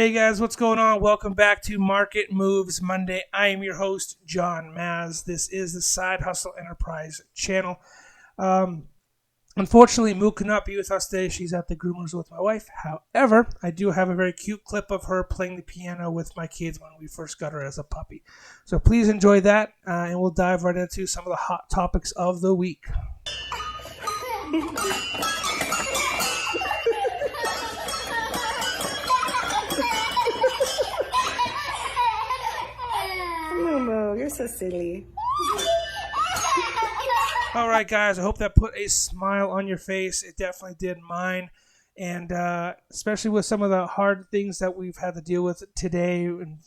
Hey guys, what's going on? Welcome back to Market Moves Monday. I am your host, John Maz. This is the Side Hustle Enterprise channel. Unfortunately, Moo cannot be with us today. She's at the groomers with my wife. However, I do have a very cute clip of her playing the piano with my kids when we first got her as a puppy. So please enjoy that, and we'll dive right into some of the hot topics of the week. Momo, you're so silly. All right, guys, I hope that put a smile on your face. It definitely did mine. And especially with some of the hard things that we've had to deal with today in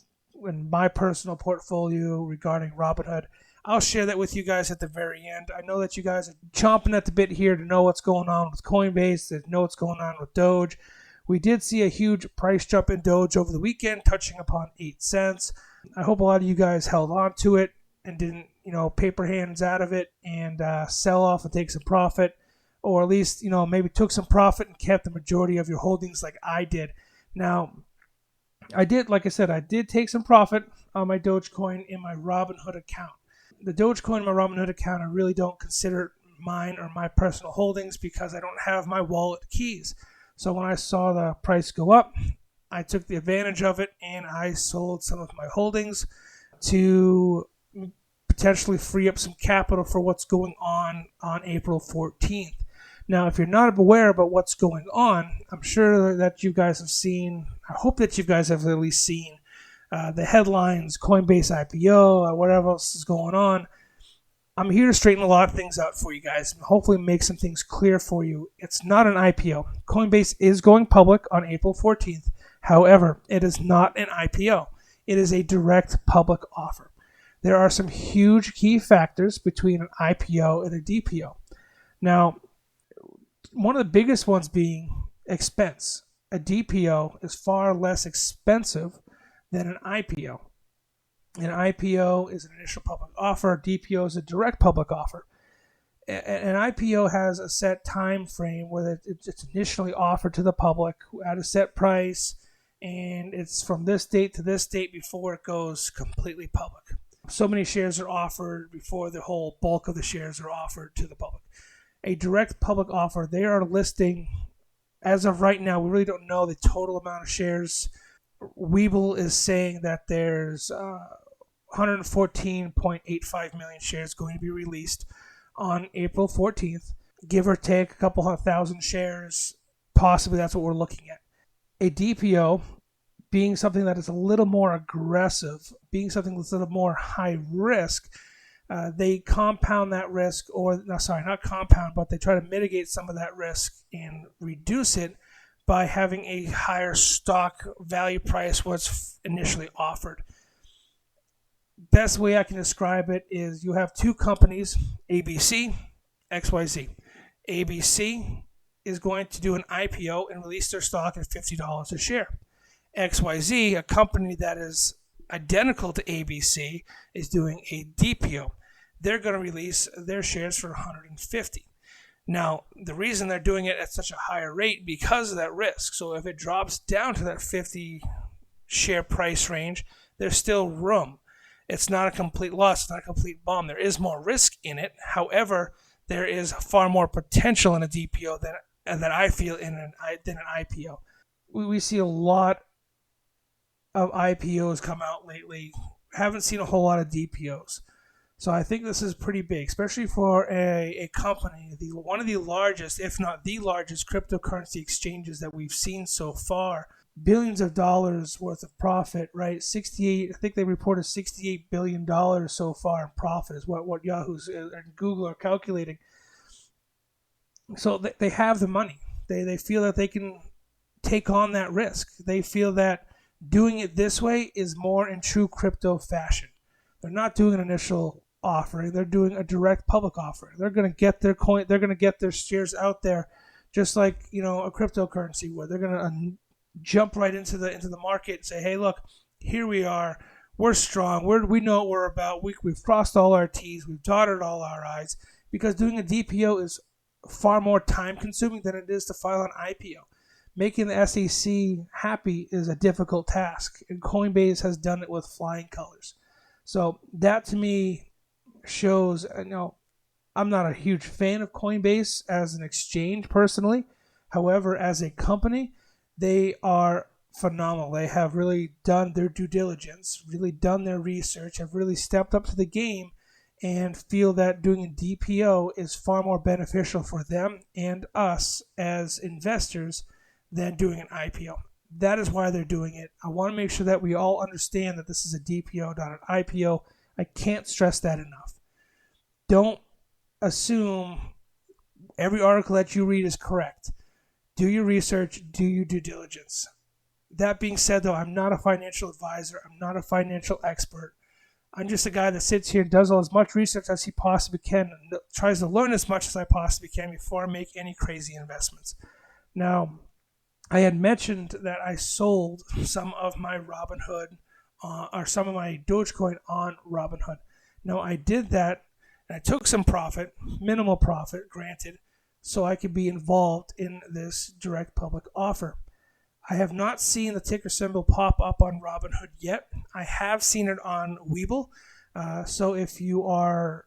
my personal portfolio regarding Robinhood. I'll share that with you guys at the very end. I know that you guys are chomping at the bit here to know what's going on with Coinbase, to know what's going on with Doge. We did see a huge price jump in Doge over the weekend, touching upon 8 cents. I hope a lot of you guys held on to it and didn't, paper hands out of it and sell off and take some profit, or at least, maybe took some profit and kept the majority of your holdings like I did. Now, like I said, I did take some profit on my Dogecoin in my Robinhood account. The Dogecoin in my Robinhood account, I really don't consider mine or my personal holdings because I don't have my wallet keys. So when I saw the price go up, I took the advantage of it and I sold some of my holdings to potentially free up some capital for what's going on April 14th. Now, if you're not aware about what's going on, I'm sure that you guys have seen, I hope that you guys have at least seen the headlines, Coinbase IPO, whatever else is going on. I'm here to straighten a lot of things out for you guys and hopefully make some things clear for you. It's not an IPO. Coinbase is going public on April 14th. However, it is not an IPO. It is a direct public offer. There are some huge key factors between an IPO and a DPO. Now, one of the biggest ones being expense. A DPO is far less expensive than an IPO. An IPO is an initial public offer. DPO is a direct public offer. An IPO has a set time frame where it's initially offered to the public at a set price, and it's from this date to this date before it goes completely public. So many shares are offered before the whole bulk of the shares are offered to the public. A direct public offer, they are listing, as of right now, we really don't know the total amount of shares. Webull is saying that there's 114.85 million shares going to be released on April 14th, give or take a couple 100,000 shares. Possibly that's what we're looking at. A DPO being something that is a little more aggressive, being something that's a little more high risk, they compound that risk, not compound, but they try to mitigate some of that risk and reduce it by having a higher stock value price what's initially offered. Best way I can describe it is you have two companies, ABC, XYZ. ABC is going to do an IPO and release their stock at $50 a share. XYZ, a company that is identical to ABC, is doing a DPO. They're going to release their shares for $150. Now, the reason they're doing it at such a higher rate because of that risk. So if it drops down to that 50 share price range, there's still room. It's not a complete loss. It's not a complete bomb. There is more risk in it. However, there is far more potential in a DPO than I feel than an IPO. We see a lot of IPOs come out lately. Haven't seen a whole lot of DPOs. So I think this is pretty big, especially for a company, one of the largest, if not the largest, cryptocurrency exchanges that we've seen so far. Billions of dollars worth of profit, right? I think they reported $68 billion so far in profit is what Yahoo's and Google are calculating. So they have the money. They feel that they can take on that risk. They feel that doing it this way is more in true crypto fashion. They're not doing an initial offering. They're doing a direct public offering. They're going to get their coin. They're going to get their shares out there, just like a cryptocurrency where they're going to jump right into the market and say, hey, look, here we are. We're strong. We know what we're about. We've crossed all our T's. We've dotted all our I's. Because doing a DPO is far more time consuming than it is to file an IPO. Making the SEC happy is a difficult task, and Coinbase has done it with flying colors. So that to me shows, I'm not a huge fan of Coinbase as an exchange personally. However, as a company, they are phenomenal. They have really done their due diligence, really done their research, have really stepped up to the game, and feel that doing a DPO is far more beneficial for them and us as investors than doing an IPO. That is why they're doing it. I want to make sure that we all understand that this is a DPO, not an IPO. I can't stress that enough. Don't assume every article that you read is correct. Do your research, do your due diligence. That being said, though, I'm not a financial advisor. I'm not a financial expert. I'm just a guy that sits here and does as much research as he possibly can and tries to learn as much as I possibly can before I make any crazy investments. Now, I had mentioned that I sold some of my Robinhood or some of my Dogecoin on Robinhood. Now, I did that and I took some profit, minimal profit, granted, so I could be involved in this direct public offer. I have not seen the ticker symbol pop up on Robinhood yet. I have seen it on Webull. So if you are,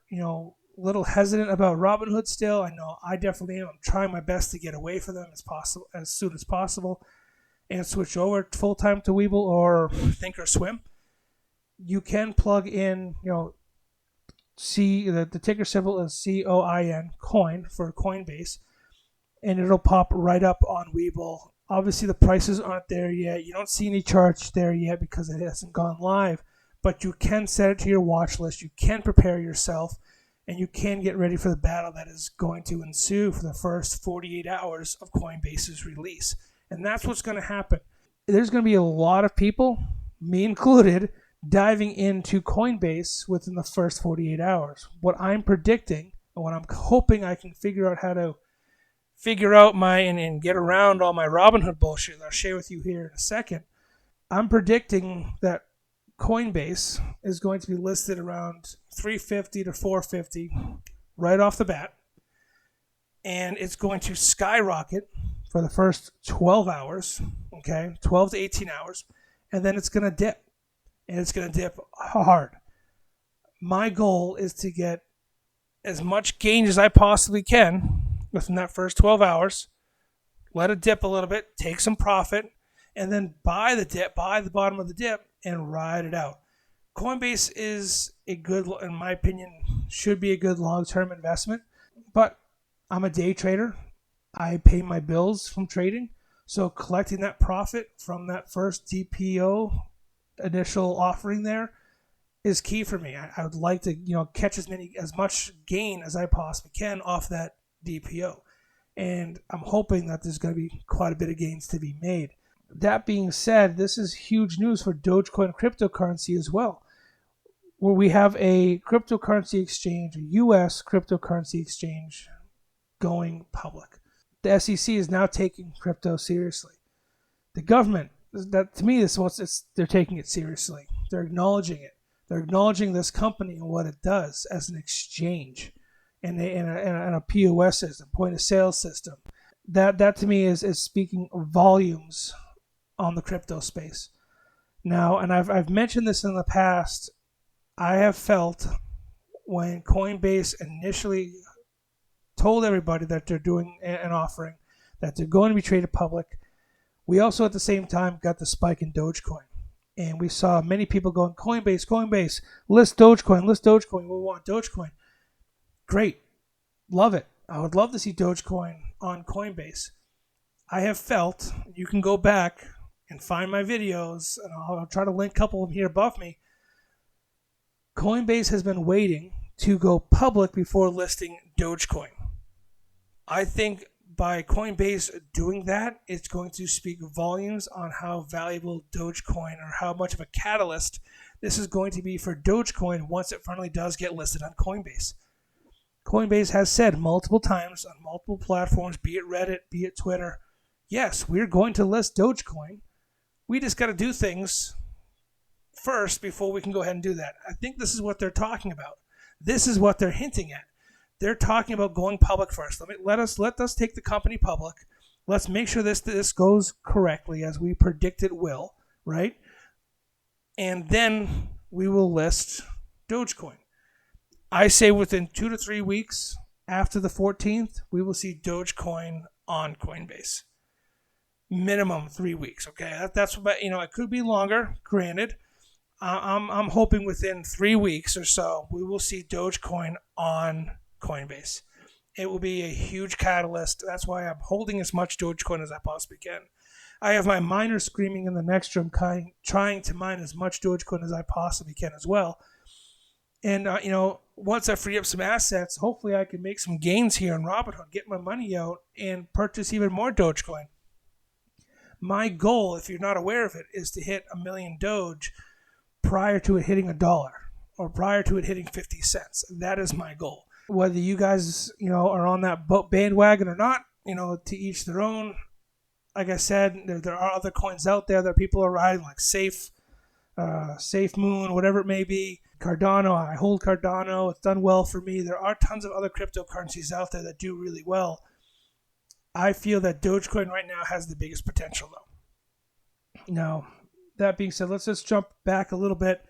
a little hesitant about Robinhood still, I know I definitely am. I'm trying my best to get away from them as soon as possible and switch over full time to Webull or Thinkorswim. You can plug in, the ticker symbol is COIN, coin for Coinbase, and it'll pop right up on Webull. Obviously, the prices aren't there yet. You don't see any charts there yet because it hasn't gone live, but you can set it to your watch list. You can prepare yourself, and you can get ready for the battle that is going to ensue for the first 48 hours of Coinbase's release. And that's what's going to happen. There's going to be a lot of people, me included, diving into Coinbase within the first 48 hours. What I'm predicting, and what I'm hoping I can figure out how to figure out and get around all my Robinhood bullshit that I'll share with you here in a second. I'm predicting that Coinbase is going to be listed around 350 to 450 right off the bat, and it's going to skyrocket for the first 12 hours, 12 to 18 hours, and then it's going to dip, and it's going to dip hard. My goal is to get as much gain as I possibly can within that first 12 hours, let it dip a little bit, take some profit, and then buy the bottom of the dip, and ride it out. Coinbase is a good, in my opinion, should be a good long-term investment, but I'm a day trader. I pay my bills from trading, so collecting that profit from that first DPO initial offering there is key for me. I would like to, catch as much gain as I possibly can off that DPO, and I'm hoping that there's going to be quite a bit of gains to be made. That being said, this is huge news for Dogecoin cryptocurrency as well, where we have a cryptocurrency exchange, a U.S. cryptocurrency exchange, going public. The SEC is now taking crypto seriously. The government, that to me, they're taking it seriously. They're acknowledging it. They're acknowledging this company and what it does as an exchange and a POS system, point of sale system. That to me is speaking volumes on the crypto space. Now, and I've mentioned this in the past, I have felt when Coinbase initially told everybody that they're doing an offering, that they're going to be traded public, we also at the same time got the spike in Dogecoin. And we saw many people going, Coinbase, list Dogecoin, we want Dogecoin. Great. Love it. I would love to see Dogecoin on Coinbase. I have felt, you can go back and find my videos, and I'll try to link a couple of them here above me. Coinbase has been waiting to go public before listing Dogecoin. I think by Coinbase doing that, it's going to speak volumes on how valuable Dogecoin, or how much of a catalyst this is going to be for Dogecoin once it finally does get listed on Coinbase. Coinbase has said multiple times on multiple platforms, be it Reddit, be it Twitter, yes, we're going to list Dogecoin. We just got to do things first before we can go ahead and do that. I think this is what they're talking about. This is what they're hinting at. They're talking about going public first. Let us take the company public. Let's make sure this goes correctly as we predict it will, right? And then we will list Dogecoin. I say within 2 to 3 weeks after the 14th, we will see Dogecoin on Coinbase. Minimum 3 weeks, okay? That's about, it could be longer, granted. I'm hoping within 3 weeks or so, we will see Dogecoin on Coinbase. It will be a huge catalyst. That's why I'm holding as much Dogecoin as I possibly can. I have my miner screaming in the next room, trying to mine as much Dogecoin as I possibly can as well. And, once I free up some assets, hopefully I can make some gains here in Robinhood, get my money out, and purchase even more Dogecoin. My goal, if you're not aware of it, is to hit 1 million Doge prior to it hitting $1 or prior to it hitting 50 cents. That is my goal. Whether you guys, are on that bandwagon or not, to each their own. Like I said, there are other coins out there that people are riding, like Safe Moon, whatever it may be. Cardano, I hold Cardano. It's done well for me. There are tons of other cryptocurrencies out there that do really well. I feel that Dogecoin right now has the biggest potential, though. Now, that being said, let's just jump back a little bit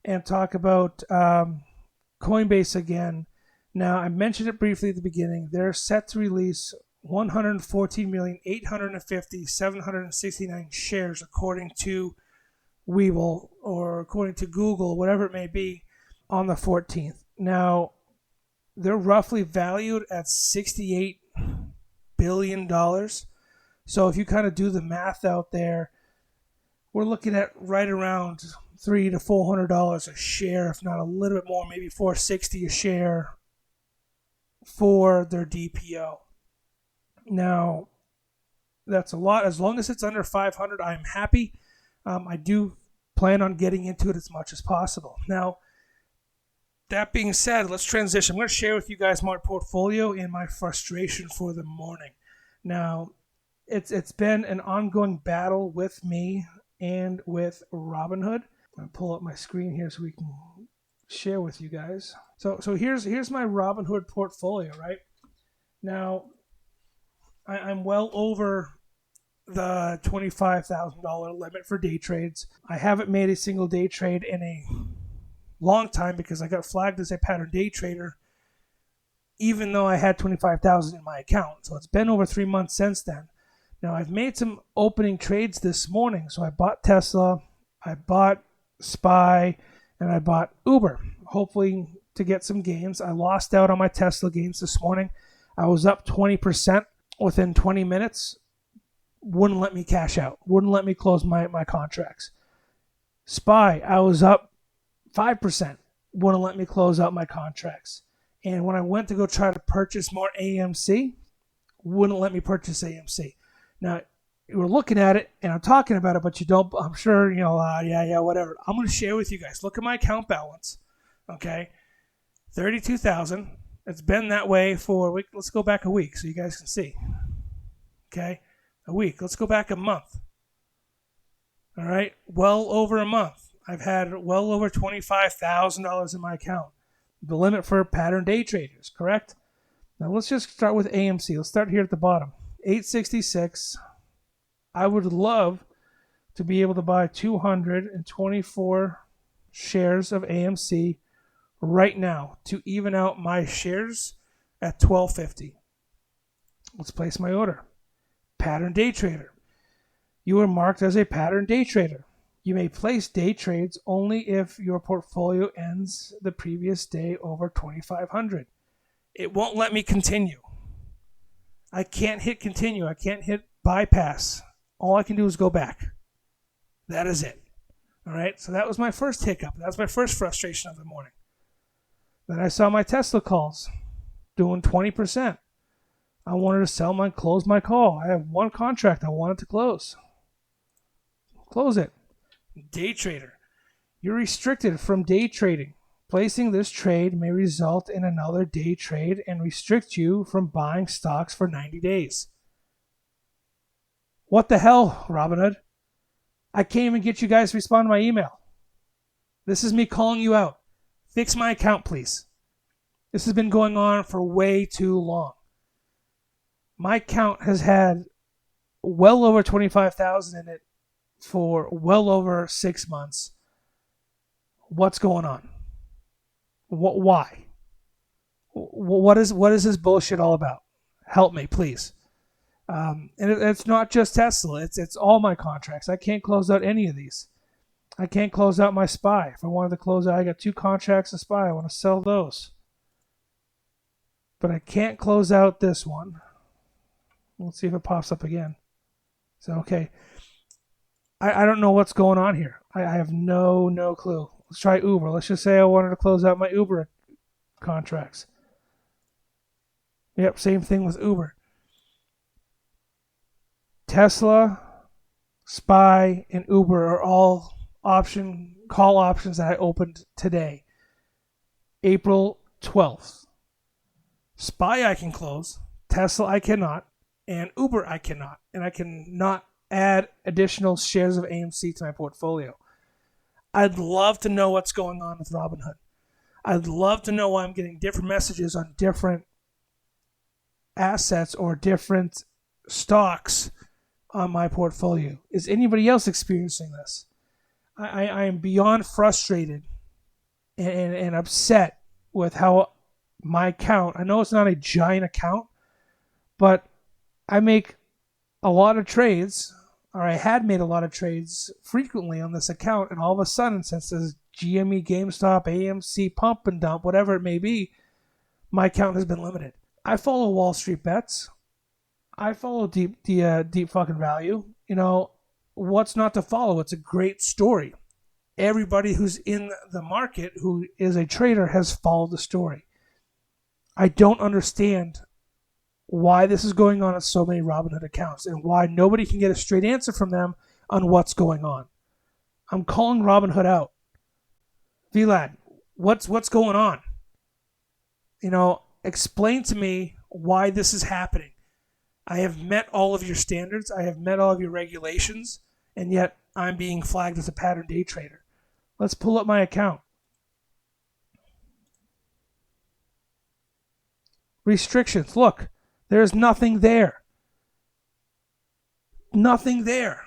and talk about Coinbase again. Now, I mentioned it briefly at the beginning. They're set to release 114,850,769 shares, according to Webull or according to Google, whatever it may be, on the 14th. Now, they're roughly valued at $68 billion. So if you kind of do the math out there, we're looking at right around $300 to $400 a share, if not a little bit more, maybe $460 a share for their DPO. Now, that's a lot. As long as it's under 500, I'm happy. I do plan on getting into it as much as possible. Now, that being said, let's transition. I'm going to share with you guys my portfolio and my frustration for the morning. Now, it's been an ongoing battle with me and with Robinhood. I'm going to pull up my screen here so we can share with you guys. So here's my Robinhood portfolio, right? Now, I'm well over the $25,000 limit for day trades. I haven't made a single day trade in a long time because I got flagged as a pattern day trader, even though I had $25,000 in my account. So it's been over 3 months since then. Now, I've made some opening trades this morning. So I bought Tesla, I bought SPY, and I bought Uber, hopefully to get some gains. I lost out on my Tesla gains this morning. I was up 20% within 20 minutes. Wouldn't let me cash out. Wouldn't let me close my contracts. SPY, I was up 5%. Wouldn't let me close out my contracts. And when I went to go try to purchase more AMC, wouldn't let me purchase AMC. Now, we're looking at it, and I'm talking about it, but you don't, I'm sure, whatever. I'm going to share with you guys. Look at my account balance, okay? 32,000. It's been that way for a week. Let's go back a week so you guys can see, okay? A week. Let's go back a month. All right? Well over a month. I've had well over $25,000 in my account. The limit for pattern day traders, correct? Now let's just start with AMC. Let's start here at the bottom. 866. I would love to be able to buy 224 shares of AMC right now to even out my shares at $12.50. Let's place my order. Pattern day trader. You are marked as a pattern day trader. You may place day trades only if your portfolio ends the previous day over 2,500. It won't let me continue. I can't hit continue. I can't hit bypass. All I can do is go back. That is it. All right. So that was my first hiccup. That was my first frustration of the morning. Then I saw my Tesla calls doing 20%. I wanted to sell close my call. I have one contract I wanted to close. Close it. Day trader. You're restricted from day trading. Placing this trade may result in another day trade and restrict you from buying stocks for 90 days. What the hell, Robinhood? I can't even get you guys to respond to my email. This is me calling you out. Fix my account, please. This has been going on for way too long. My account has had well over 25,000 in it for well over 6 months. What's going on? Why? What is this bullshit all about? Help me, please. And it's not just Tesla. It's all my contracts. I can't close out any of these. I can't close out my SPY. If I wanted to close out, I got 2 contracts of SPY. I want to sell those. But I can't close out this one. Let's see if it pops up again. So, okay. I don't know what's going on here. I have no clue. Let's try Uber. Let's just say I wanted to close out my Uber contracts. Yep, same thing with Uber. Tesla, SPY, and Uber are all call options that I opened today, April 12th. SPY I can close, Tesla I cannot, and Uber I cannot. And I cannot add additional shares of AMC to my portfolio. I'd love to know what's going on with Robinhood. I'd love to know why I'm getting different messages on different assets or different stocks on my portfolio. Is anybody else experiencing this? I am beyond frustrated and upset with how my account, I know it's not a giant account, but I make a lot of trades, or I had made a lot of trades frequently on this account, and all of a sudden, since this GME, GameStop, AMC, pump and dump, whatever it may be, my account has been limited. I follow Wall Street Bets. I follow deep fucking value. You know, what's not to follow? It's a great story. Everybody who's in the market who is a trader has followed the story. I don't understand why this is going on so many Robinhood accounts and why nobody can get a straight answer from them on what's going on. I'm calling Robinhood out. Vlad, what's going on? You know, explain to me why this is happening. I have met all of your standards. I have met all of your regulations, and yet I'm being flagged as a pattern day trader. Let's pull up my account. Restrictions. Look, there's nothing there. Nothing there.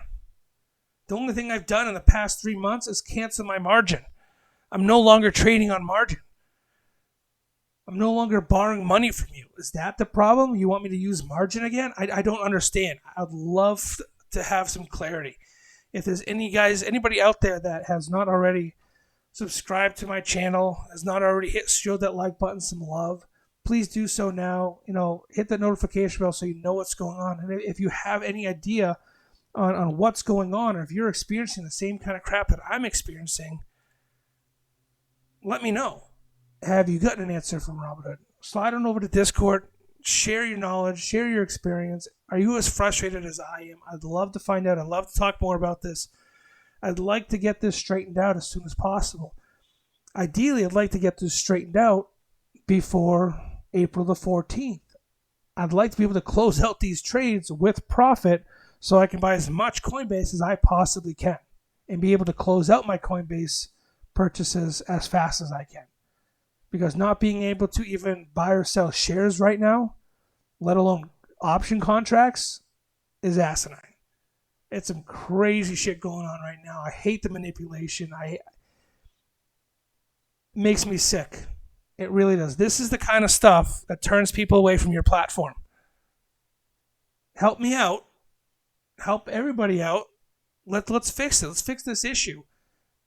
The only thing I've done in the past 3 months is cancel my margin. I'm no longer trading on margin. I'm no longer borrowing money from you. Is that the problem? You want me to use margin again? I don't understand. I'd love to have some clarity. If there's anybody out there that has not already subscribed to my channel, has not already showed that like button some love, please do so now. You know, hit the notification bell so you know what's going on. And if you have any idea on what's going on, or if you're experiencing the same kind of crap that I'm experiencing, let me know. Have you gotten an answer from Robinhood? Slide on over to Discord, share your knowledge, share your experience. Are you as frustrated as I am? I'd love to find out. I'd love to talk more about this. I'd like to get this straightened out as soon as possible. Ideally, I'd like to get this straightened out before April the 14th. I'd like to be able to close out these trades with profit so I can buy as much Coinbase as I possibly can and be able to close out my Coinbase purchases as fast as I can. Because not being able to even buy or sell shares right now, let alone option contracts, is asinine. It's some crazy shit going on right now. I hate the manipulation. It makes me sick. It really does. This is the kind of stuff that turns people away from your platform. Help me out. Help everybody out. Let's fix it. Let's fix this issue.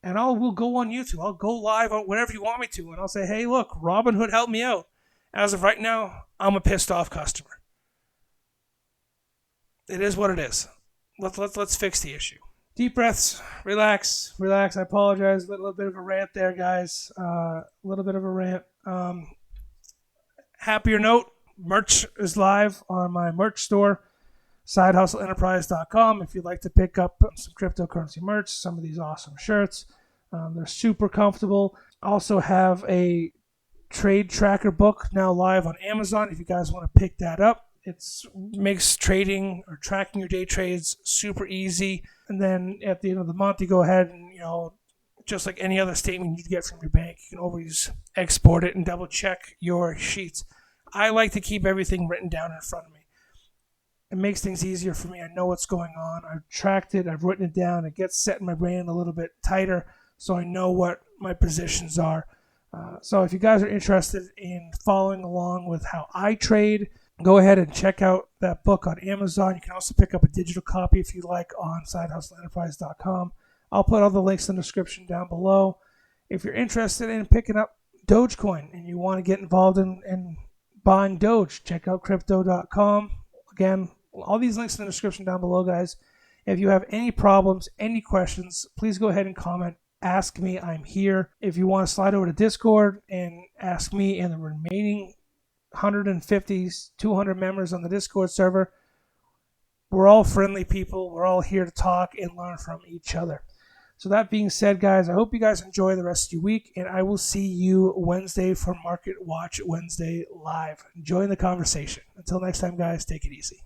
And we'll go on YouTube. I'll go live on whatever you want me to. And I'll say, hey, look, Robinhood helped me out. As of right now, I'm a pissed off customer. It is what it is. Let's fix the issue. Deep breaths. Relax. I apologize. A little bit of a rant there, guys. A little bit of a rant. Happier note, merch is live on my merch store, sidehustleenterprise.com. If you'd like to pick up some cryptocurrency merch, some of these awesome shirts, they're super comfortable. Also have a trade tracker book now live on Amazon if you guys want to pick that up. It makes trading or tracking your day trades super easy. And then at the end of the month, you go ahead and, just like any other statement you get from your bank, you can always export it and double check your sheets. I like to keep everything written down in front of me. it makes things easier for me. I know what's going on. I've tracked it. I've written it down. It gets set in my brain a little bit tighter, so I know what my positions are. So if you guys are interested in following along with how I trade, go ahead and check out that book on Amazon. You can also pick up a digital copy if you like on sidehustleenterprise.com. I'll put all the links in the description down below. If you're interested in picking up Dogecoin and you want to get involved in buying Doge, check out crypto.com. Again, all these links in the description down below, guys. If you have any problems, any questions, please go ahead and comment. Ask me. I'm here. If you want to slide over to Discord and ask me and the remaining 150, 200 members on the Discord server, we're all friendly people. We're all here to talk and learn from each other. So that being said, guys, I hope you guys enjoy the rest of your week, and I will see you Wednesday for Market Watch Wednesday live. Enjoy the conversation. Until next time, guys, take it easy.